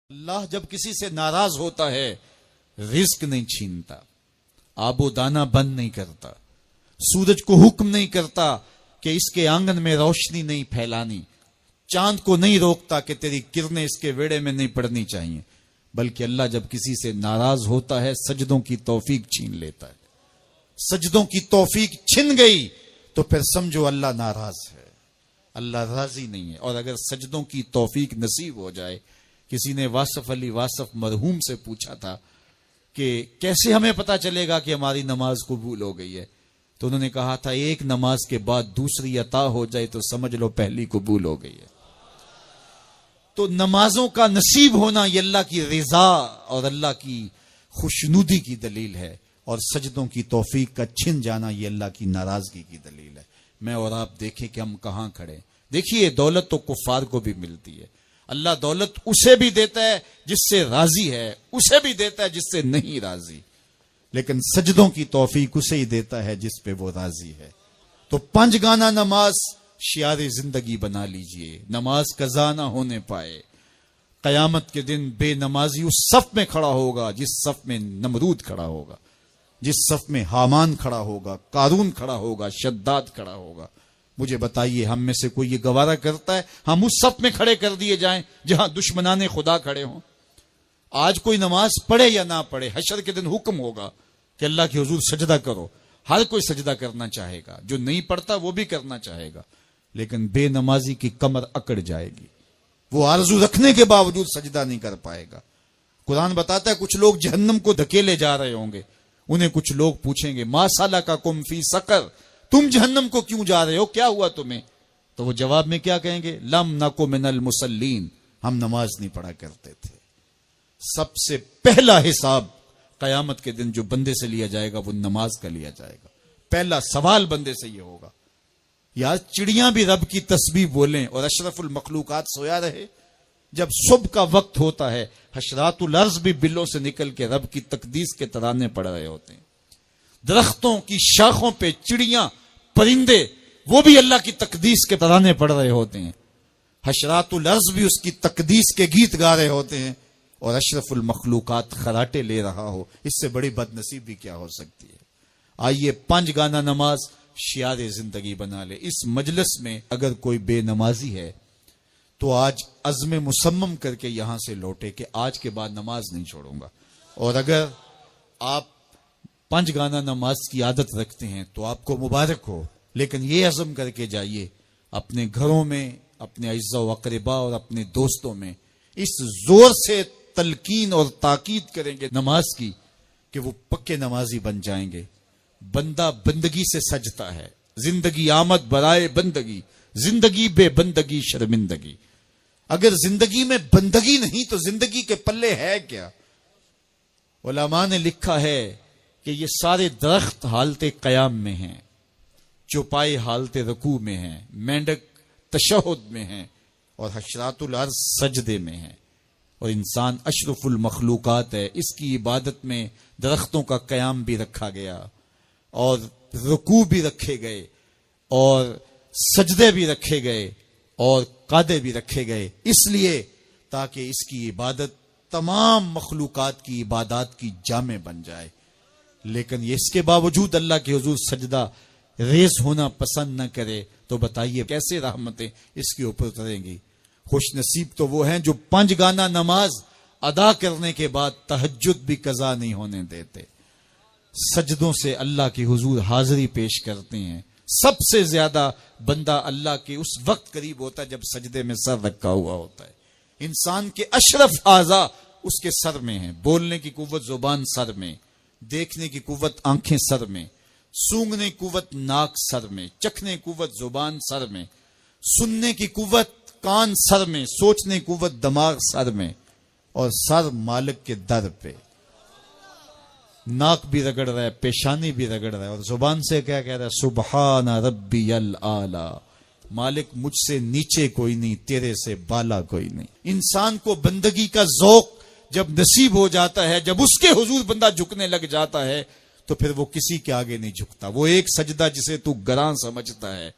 اللہ جب کسی سے ناراض ہوتا ہے رزق نہیں چھینتا، آب و دانہ بند نہیں کرتا، سورج کو حکم نہیں کرتا کہ اس کے آنگن میں روشنی نہیں پھیلانی، چاند کو نہیں روکتا کہ تیری کرنیں اس کے ویڑے میں نہیں پڑنی چاہیے، بلکہ اللہ جب کسی سے ناراض ہوتا ہے سجدوں کی توفیق چھین لیتا ہے۔ سجدوں کی توفیق چھن گئی تو پھر سمجھو اللہ ناراض ہے، اللہ راضی نہیں ہے۔ اور اگر سجدوں کی توفیق نصیب ہو جائے، کسی نے واصف علی واصف مرحوم سے پوچھا تھا کہ کیسے ہمیں پتا چلے گا کہ ہماری نماز قبول ہو گئی ہے، تو انہوں نے کہا تھا ایک نماز کے بعد دوسری عطا ہو جائے تو سمجھ لو پہلی قبول ہو گئی ہے۔ تو نمازوں کا نصیب ہونا یہ اللہ کی رضا اور اللہ کی خوشنودی کی دلیل ہے، اور سجدوں کی توفیق کا چھن جانا یہ اللہ کی ناراضگی کی دلیل ہے۔ میں اور آپ دیکھیں کہ ہم کہاں کھڑے ہیں۔ دیکھیے دولت تو کفار کو بھی ملتی ہے، اللہ دولت اسے بھی دیتا ہے جس سے راضی ہے، اسے بھی دیتا ہے جس سے نہیں راضی، لیکن سجدوں کی توفیق اسے ہی دیتا ہے جس پہ وہ راضی ہے۔ تو 5 گانا نماز شعار زندگی بنا لیجئے، نماز قضا نہ ہونے پائے۔ قیامت کے دن بے نمازی اس صف میں کھڑا ہوگا جس صف میں نمرود کھڑا ہوگا، جس صف میں حامان کھڑا ہوگا، قارون کھڑا ہوگا، شداد کھڑا ہوگا۔ مجھے بتائیے ہم میں سے کوئی یہ گوارا کرتا ہے ہم اس صف میں کھڑے کر دیے جائیں جہاں دشمنان خدا کھڑے ہوں؟ آج کوئی نماز پڑھے یا نہ پڑھے، حشر کے دن حکم ہوگا کہ اللہ کے حضور سجدہ کرو، ہر کوئی سجدہ کرنا چاہے گا، جو نہیں پڑھتا وہ بھی کرنا چاہے گا، لیکن بے نمازی کی کمر اکڑ جائے گی، وہ آرزو رکھنے کے باوجود سجدہ نہیں کر پائے گا۔ قرآن بتاتا ہے کچھ لوگ جہنم کو دھکیلے جا رہے ہوں گے، انہیں کچھ لوگ پوچھیں گے ما سلککم فی سقر، تم جہنم کو کیوں جا رہے ہو، کیا ہوا تمہیں؟ تو وہ جواب میں کیا کہیں گے؟ لم نکو من المصلین، ہم نماز نہیں پڑھا کرتے تھے۔ سب سے پہلا حساب قیامت کے دن جو بندے سے لیا جائے گا وہ نماز کا لیا جائے گا۔ پہلا سوال بندے سے یہ ہوگا۔ یار چڑیاں بھی رب کی تسبیح بولیں اور اشرف المخلوقات سویا رہے؟ جب صبح کا وقت ہوتا ہے حشرات الارض بھی بلوں سے نکل کے رب کی تقدیس کے ترانے پڑھ رہے ہوتے ہیں، درختوں کی شاخوں پہ چڑیاں پرندے وہ بھی اللہ کی تقدیس کے ترانے پڑھ رہے ہوتے ہیں، حشرات الارض بھی اس کی تقدیس کے گیت گا رہے ہوتے ہیں، اور اشرف المخلوقات خراٹے لے رہا ہو۔ اس سے بڑی بد نصیبی کیا ہو سکتی ہے؟ آئیے 5 گانا نماز شعار زندگی بنا لے۔ اس مجلس میں اگر کوئی بے نمازی ہے تو آج عزم مصمم کر کے یہاں سے لوٹے کہ آج کے بعد نماز نہیں چھوڑوں گا۔ اور اگر آپ 5 گانا نماز کی عادت رکھتے ہیں تو آپ کو مبارک ہو، لیکن یہ عزم کر کے جائیے اپنے گھروں میں، اپنے اعزاء و اقرباء اور اپنے دوستوں میں اس زور سے تلقین اور تاکید کریں گے نماز کی کہ وہ پکے نمازی بن جائیں گے۔ بندہ بندگی سے سجتا ہے، زندگی آمد برائے بندگی، زندگی بے بندگی شرمندگی۔ اگر زندگی میں بندگی نہیں تو زندگی کے پلے ہے کیا؟ علماء نے لکھا ہے کہ یہ سارے درخت حالت قیام میں ہیں، چوپائے حالت رکوع میں ہیں، مینڈک تشہد میں ہیں، اور حشرات الارض سجدے میں ہیں، اور انسان اشرف المخلوقات ہے۔ اس کی عبادت میں درختوں کا قیام بھی رکھا گیا، اور رکوع بھی رکھے گئے، اور سجدے بھی رکھے گئے، اور قعدے بھی رکھے گئے، اس لیے تاکہ اس کی عبادت تمام مخلوقات کی عبادات کی جامع بن جائے۔ لیکن یہ اس کے باوجود اللہ کے حضور سجدہ ریز ہونا پسند نہ کرے تو بتائیے کیسے رحمتیں اس کے اوپر اتریں گی؟ خوش نصیب تو وہ ہیں جو 5 گانا نماز ادا کرنے کے بعد تہجد بھی قضا نہیں ہونے دیتے، سجدوں سے اللہ کے حضور حاضری پیش کرتے ہیں۔ سب سے زیادہ بندہ اللہ کے اس وقت قریب ہوتا ہے جب سجدے میں سر رکھا ہوا ہوتا ہے۔ انسان کے اشرف اعضاء اس کے سر میں ہیں، بولنے کی قوت زبان سر میں، دیکھنے کی قوت آنکھیں سر میں، سونگنے کی قوت ناک سر میں، چکھنے کی قوت زبان سر میں، سننے کی قوت کان سر میں، سوچنے کی قوت دماغ سر میں، اور سر مالک کے در پہ۔ ناک بھی رگڑ رہا ہے، پیشانی بھی رگڑ رہا ہے، اور زبان سے کیا کہہ رہا ہے؟ سبحان ربی الاعلی، مالک مجھ سے نیچے کوئی نہیں، تیرے سے بالا کوئی نہیں۔ انسان کو بندگی کا ذوق جب نصیب ہو جاتا ہے، جب اس کے حضور بندہ جھکنے لگ جاتا ہے تو پھر وہ کسی کے آگے نہیں جھکتا۔ وہ ایک سجدہ جسے تو گراں سمجھتا ہے